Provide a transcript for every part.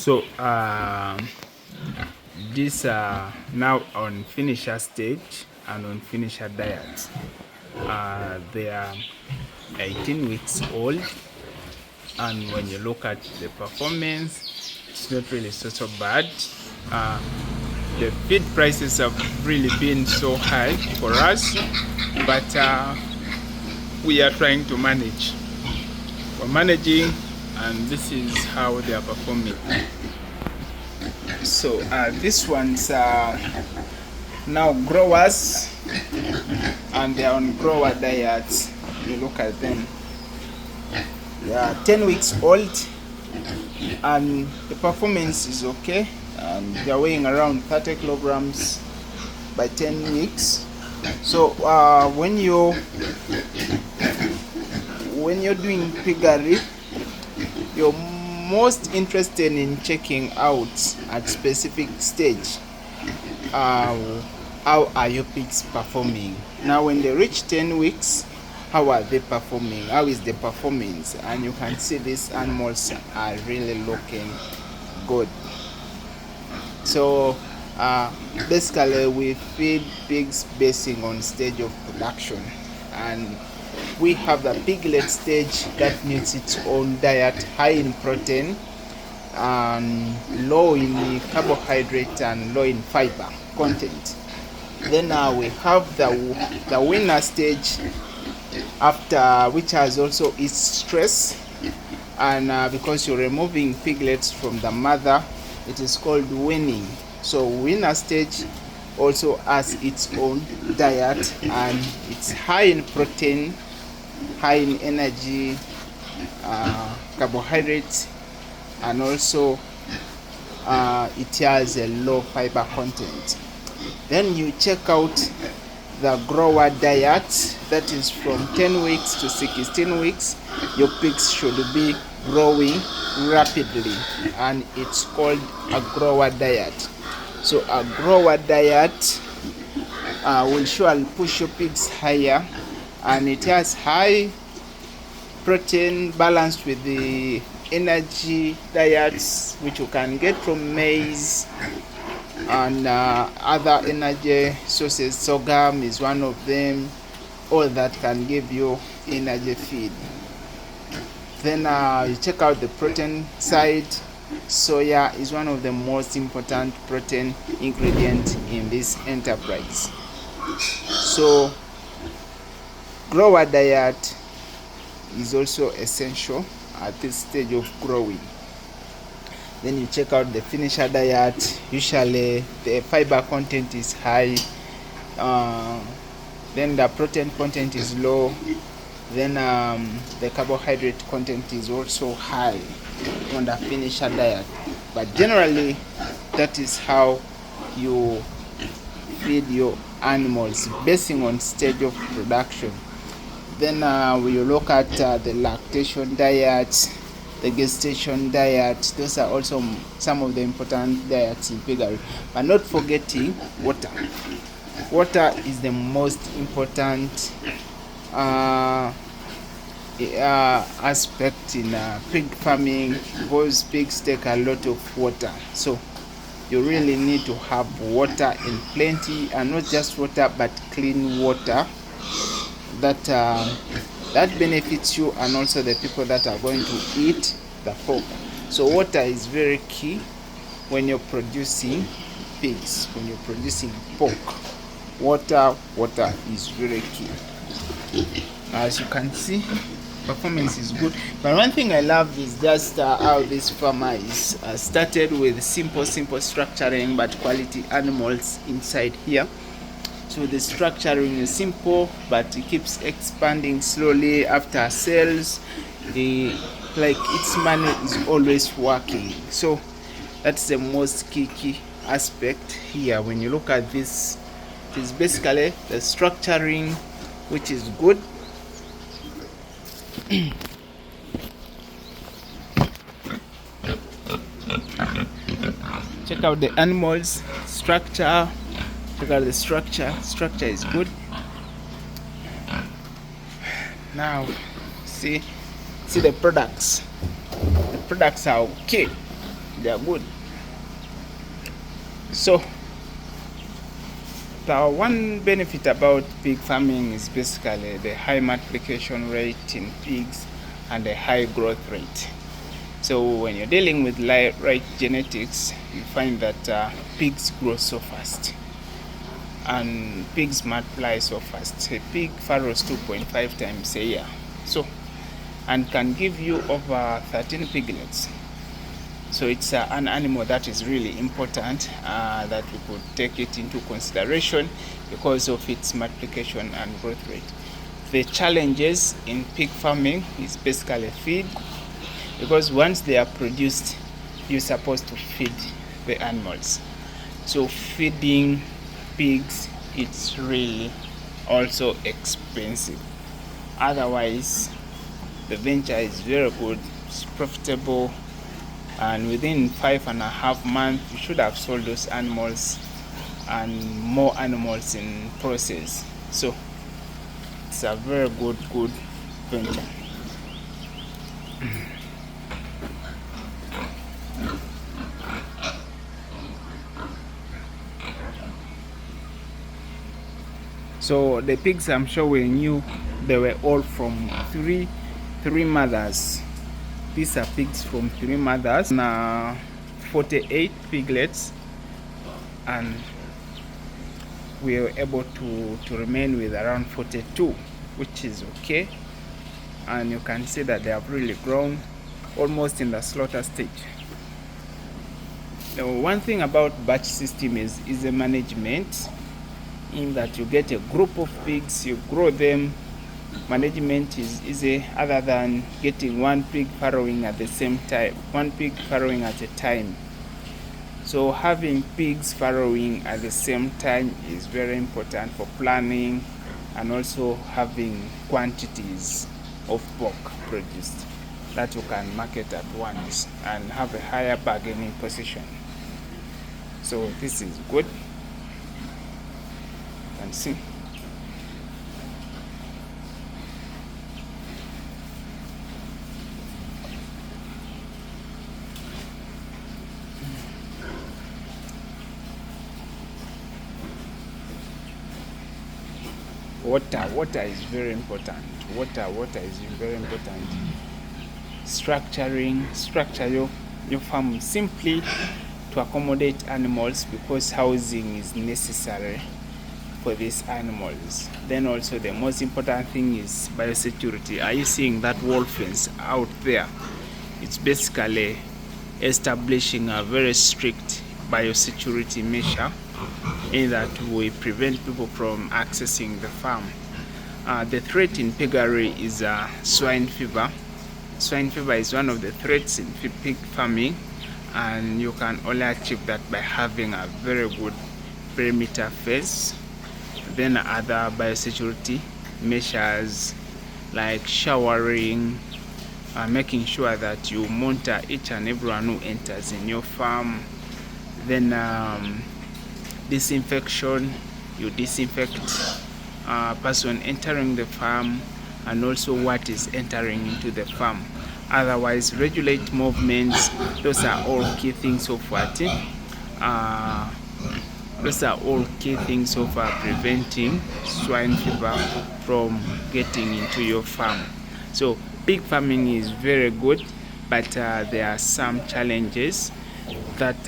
So these are now on finisher stage and on finisher diet. They are 18 weeks old, and when you look at the performance, it's not really so bad. The feed prices have really been so high for us, but we are trying to manage. We're managing, and this is how they are performing. So this one's now growers, and they're on grower diets. You look at them, they are 10 weeks old, and the performance is okay, and they're weighing around 30 kilograms by 10 weeks. So when you're doing piggery, you're most interested in checking out at specific stage how are your pigs performing. Now when they reach 10 weeks, how are they performing? How is the performance? And you can see these animals are really looking good. So basically we feed pigs basing on stage of production, and we have the piglet stage that needs its own diet, high in protein and low in carbohydrate and low in fiber content. Then we have the weaner stage, after which has also its stress, and because you're removing piglets from the mother, it is called weaning. So weaner stage also has its own diet, and it's high in protein, high in energy, carbohydrates, and also it has a low fiber content. Then you check out the grower diet, that is from 10 weeks to 16 weeks. Your pigs should be growing rapidly, and it's called a grower diet. So a grower diet will surely push your pigs higher, and it has high protein balanced with the energy diets which you can get from maize and other energy sources. Sorghum is one of them. All that can give you energy feed. Then you check out the protein side. Soya is one of the most important protein ingredient in this enterprise. So grower diet is also essential at this stage of growing. Then you check out the finisher diet. Usually the fiber content is high, then the protein content is low, then the carbohydrate content is also high on the finisher diet. But generally that is how you feed your animals, basing on stage of production. Then we look at the lactation diet, the gestation diet. Those are also some of the important diets in piggery. But not forgetting water. Water is the most important aspect in pig farming, because pigs take a lot of water. So you really need to have water in plenty, and not just water but clean water that benefits you and also the people that are going to eat the pork. So water is very key when you're producing pigs, when you're producing pork. Water is very key. As you can see, performance is good. But one thing I love is just how this farmer is started with simple structuring, but quality animals inside here. So the structuring is simple, but it keeps expanding slowly after sales. Like its money is always working. So that's the most key aspect here. When you look at this, it is basically the structuring, which is good. Check out the animals structure. Check out the structure. Structure is good. Now see the products. The products are okay. they are good. So the one benefit about pig farming is basically the high multiplication rate in pigs and the high growth rate. So when you're dealing with right genetics, you find that pigs grow so fast and pigs multiply so fast. A pig farrows 2.5 times a year, so, and can give you over 13 piglets. So it's an animal that is really important, that we could take it into consideration because of its multiplication and growth rate. The challenges in pig farming is basically feed, because once they are produced, you're supposed to feed the animals. So feeding pigs, it's really also expensive. Otherwise, the venture is very good, it's profitable, and within 5.5 months you should have sold those animals and more animals in process. So it's a very good venture. So the pigs I'm showing you, they were all from three mothers. These are pigs from 3 mothers, 48 piglets, and we were able to remain with around 42, which is okay. And you can see that they have really grown, almost in the slaughter stage. Now, one thing about batch system is the management, in that you get a group of pigs, you grow them. Management is easy, other than getting one pig farrowing at the same time, one pig farrowing at a time. So having pigs farrowing at the same time is very important for planning, and also having quantities of pork produced that you can market at once and have a higher bargaining position. So this is good. You can see. Water is very important. Water is very important. Structure your farm simply to accommodate animals, because housing is necessary for these animals. Then also the most important thing is biosecurity. Are you seeing that wall fence out there? It's basically establishing a very strict biosecurity measure, in that we prevent people from accessing the farm. The threat in piggery is swine fever. Swine fever is one of the threats in pig farming, and you can only achieve that by having a very good perimeter fence. Then other biosecurity measures like showering, making sure that you monitor each and everyone who enters in your farm. Then disinfection, you disinfect person entering the farm, and also what is entering into the farm. Otherwise, regulate movements. Those are all key things of preventing swine fever from getting into your farm. So pig farming is very good, but there are some challenges that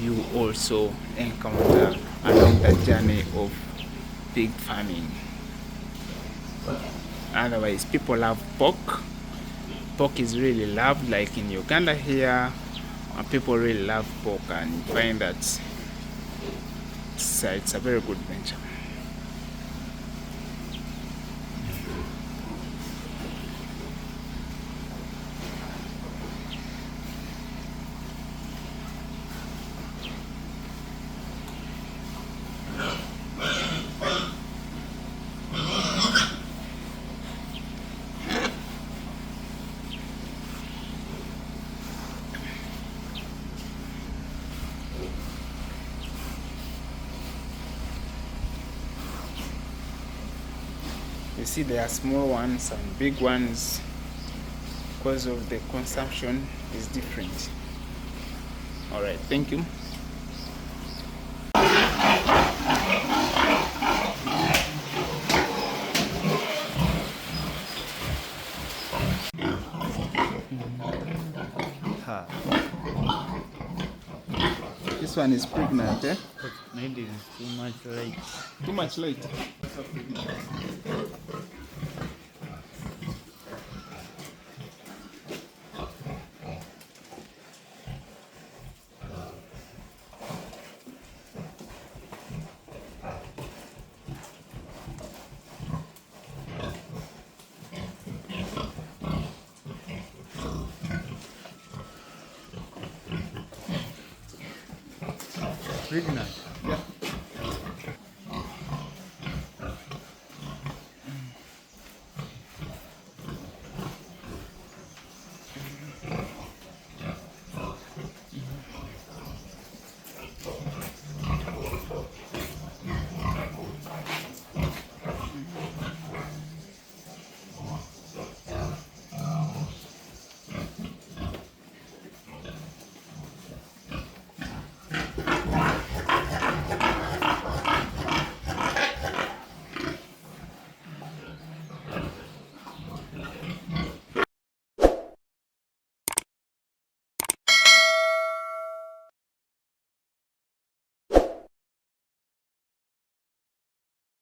you also encounter along the journey of pig farming. Otherwise, people love pork. Pork is really loved, like in Uganda here, people really love pork, and you find that it's a very good venture. You see, there are small ones and big ones, because of the consumption is different. All right, thank you. This one is pregnant, eh? Maybe it's too much light. Too much light. Pregnant.